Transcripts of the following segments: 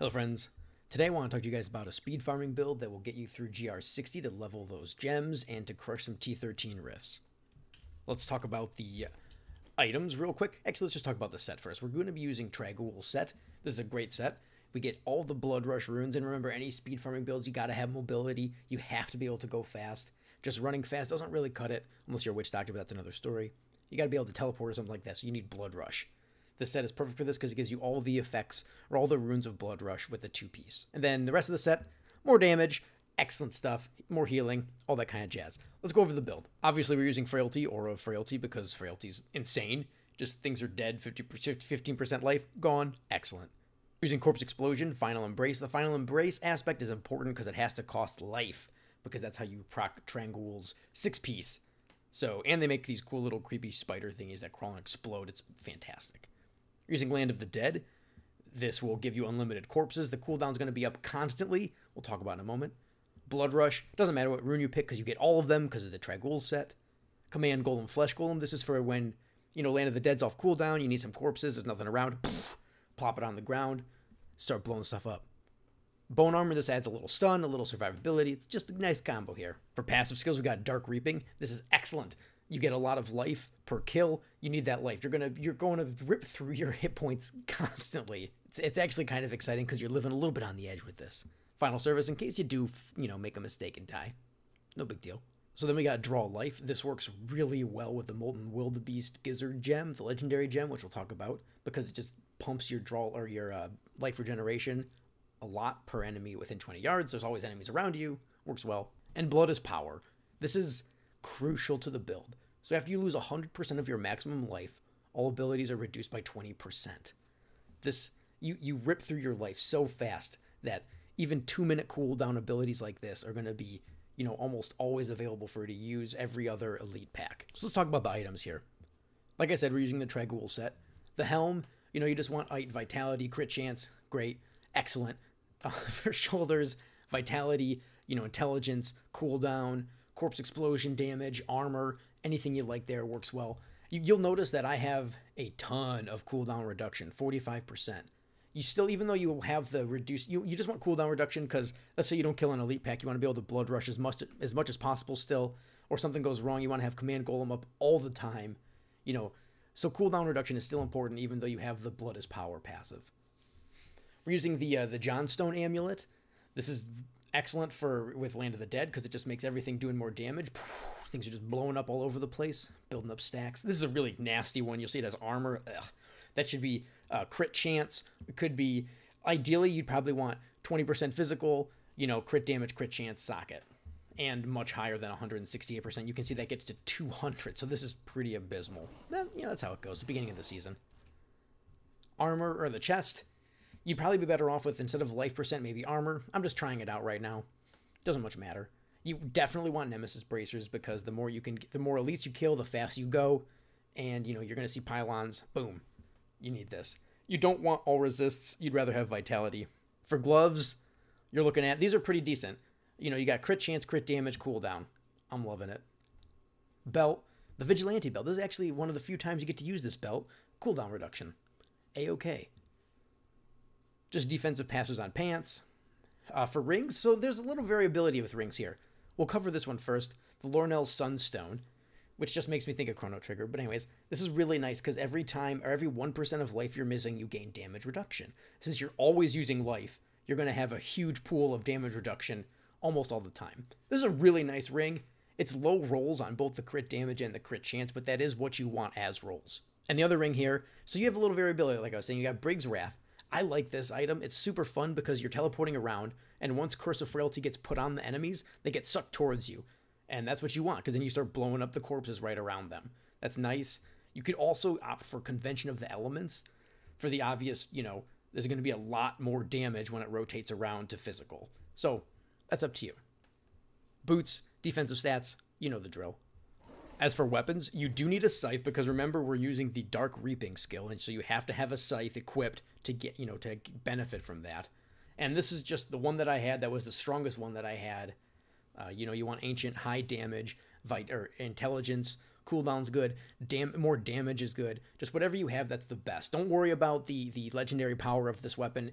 Hello friends, today I want to talk to you guys about a speed farming build that will get you through GR60 to level those gems and to crush some T13 rifts. Let's talk about the items real quick. Actually, let's just talk about the set first. We're going to be using trag'oul set. This is a great set. We get all the blood rush runes, and remember, any speed farming builds, you got to have mobility. You have to be able to go fast. Just running fast doesn't really cut it, unless you're a witch doctor, but that's another story. You got to be able to teleport or something like that, so you need blood rush. This set is perfect for this because it gives you all the effects or all the runes of blood rush with the two-piece. And then the rest of the set, more damage, excellent stuff, more healing, all that kind of jazz. Let's go over the build. Obviously, we're using frailty, aura of frailty, because frailty's insane. Just things are dead, 15% life, gone, excellent. Using corpse explosion, final embrace. The final embrace aspect is important because it has to cost life, because that's how you proc trag'oul's 6-piece. So, and they make these cool little creepy spider thingies that crawl and explode. It's fantastic. Using Land of the Dead, this will give you unlimited corpses. The cooldown's going to be up constantly. We'll talk about it in a moment. Blood Rush, doesn't matter what rune you pick because you get all of them because of the trag'oul set. Command Golem, Flesh Golem, this is for when, Land of the Dead's off cooldown, you need some corpses, there's nothing around, plop it on the ground, start blowing stuff up. Bone Armor, this adds a little stun, a little survivability. It's just a nice combo here. For passive skills, we got Dark Reaping. This is excellent. You get a lot of life per kill. You need that life. You're going to rip through your hit points constantly. It's actually kind of exciting because you're living a little bit on the edge with this. Final Service, in case you do, make a mistake and die. No big deal. So then we got Draw Life. This works really well with the Molten Wildebeest Gizzard gem, the legendary gem, which we'll talk about, because it just pumps your life regeneration a lot per enemy within 20 yards. There's always enemies around you. Works well. And Blood is Power. This is crucial to the build. So after you lose 100% of your maximum life, all abilities are reduced by 20%. This, you rip through your life so fast that even 2-minute cooldown abilities like this are going to be, almost always available for you to use every other elite pack. So let's talk about the items here. Like I said, we're using the trag'oul set. The helm, you just want vitality, crit chance, great, excellent. For shoulders, vitality, intelligence, cooldown, corpse explosion damage, armor, anything you like there works well. You'll notice that I have a ton of cooldown reduction, 45%. You still, even though you have the reduced, you just want cooldown reduction because let's say you don't kill an elite pack, you want to be able to blood rush as much as possible still, or something goes wrong, you want to have command golem up all the time, So cooldown reduction is still important even though you have the blood is power passive. We're using the Johnstone amulet. This is excellent with Land of the Dead because it just makes everything doing more damage. Things are just blowing up all over the place, building up stacks. This is a really nasty one. You'll see it has armor. Ugh. That should be crit chance. It could be, ideally, you'd probably want 20% physical, crit damage, crit chance, socket. And much higher than 168%. You can see that gets to 200. So this is pretty abysmal. That's how it goes. The beginning of the season. Armor, or the chest. You'd probably be better off with, instead of life percent, maybe armor. I'm just trying it out right now. Doesn't much matter. You definitely want nemesis bracers because the more elites you kill, the faster you go. And, you're going to see pylons. Boom. You need this. You don't want all resists. You'd rather have vitality. For gloves, you're looking at, these are pretty decent. You got crit chance, crit damage, cooldown. I'm loving it. Belt. The Vigilante belt. This is actually one of the few times you get to use this belt. Cooldown reduction. A-okay. Just defensive passes on pants. For rings, so there's a little variability with rings here. We'll cover this one first. The Lornell Sunstone, which just makes me think of Chrono Trigger. But anyways, this is really nice because every 1% of life you're missing, you gain damage reduction. Since you're always using life, you're going to have a huge pool of damage reduction almost all the time. This is a really nice ring. It's low rolls on both the crit damage and the crit chance, but that is what you want as rolls. And the other ring here, so you have a little variability, like I was saying. You got Briggs Wrath. I like this item. It's super fun because you're teleporting around, and once Curse of Frailty gets put on the enemies, they get sucked towards you. And that's what you want, because then you start blowing up the corpses right around them. That's nice. You could also opt for Convention of the Elements for the obvious, there's going to be a lot more damage when it rotates around to physical. So that's up to you. Boots, defensive stats, you know the drill. As for weapons, you do need a scythe because remember we're using the Dark Reaping skill, and so you have to have a scythe equipped to get, to benefit from that. And this is just the one that I had. That was the strongest one that I had. You want ancient, high damage, intelligence, cooldown's good, more damage is good. Just whatever you have, that's the best. Don't worry about the legendary power of this weapon.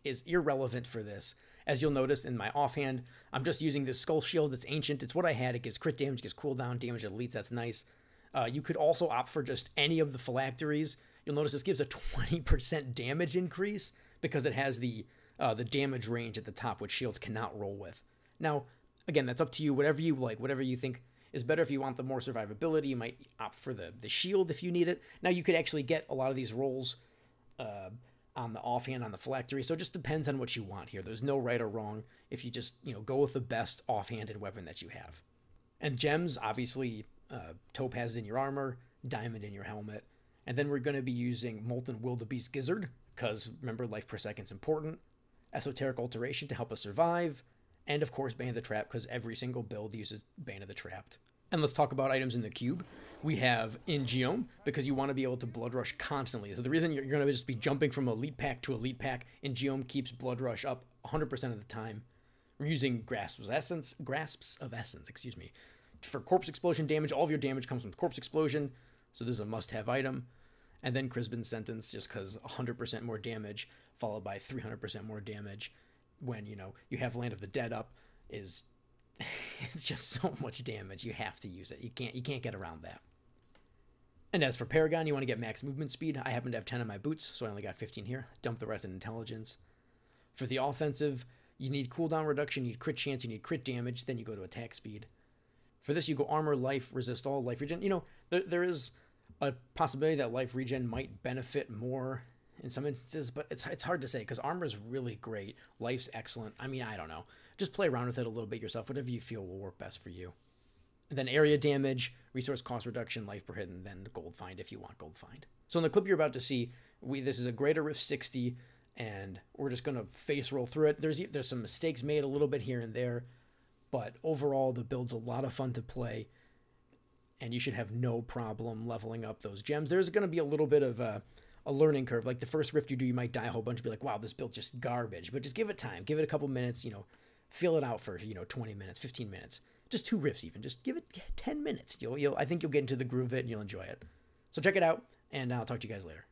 is irrelevant for this. As you'll notice in my offhand, I'm just using this skull shield. It's ancient. It's what I had. It gives crit damage, gives cooldown, damage to elites. That's nice. You could also opt for just any of the phylacteries. You'll notice this gives a 20% damage increase because it has the damage range at the top, which shields cannot roll with. Now, again, that's up to you. Whatever you like, whatever you think is better. If you want the more survivability, you might opt for the shield if you need it. Now, you could actually get a lot of these rolls on the offhand on the phylactery, so it just depends on what you want here. There's no right or wrong if you just, go with the best offhanded weapon that you have. And gems, obviously, topaz in your armor, diamond in your helmet, and then we're going to be using Molten Wildebeest Gizzard, because remember, life per second is important, Esoteric Alteration to help us survive, and of course Bane of the Trap, because every single build uses Bane of the Trapped. And let's talk about items in the cube. We have Ingeome, because you want to be able to blood rush constantly. So the reason you're going to just be jumping from elite pack to elite pack, Ingeome keeps blood rush up 100% of the time. We're using Grasps of Essence, for corpse explosion damage. All of your damage comes from corpse explosion, so this is a must-have item. And then Crispin's Sentence, just because 100% more damage, followed by 300% more damage when, you have Land of the Dead up, is... it's just so much damage. You have to use it. You can't get around that. And as for Paragon, you want to get max movement speed. I happen to have 10 on my boots, so I only got 15 here. Dump the rest in intelligence. For the offensive, you need cooldown reduction, you need crit chance, you need crit damage, then you go to attack speed. For this, you go armor, life, resist all, life regen. There is a possibility that life regen might benefit more in some instances, but it's hard to say because armor is really great. Life's excellent. I mean, I don't know. Just play around with it a little bit yourself, whatever you feel will work best for you. And then area damage, resource cost reduction, life per hit, and then gold find if you want gold find. So in the clip you're about to see, this is a Greater Rift 60, and we're just going to face roll through it. There's some mistakes made a little bit here and there, but overall the build's a lot of fun to play, and you should have no problem leveling up those gems. There's going to be a little bit of a learning curve. Like the first rift you do, you might die a whole bunch and be like, wow, this build's just garbage. But just give it time. Give it a couple minutes, feel it out for, 20 minutes, 15 minutes. Just 2 rifts even. Just give it 10 minutes. I think you'll get into the groove of it and you'll enjoy it. So check it out, and I'll talk to you guys later.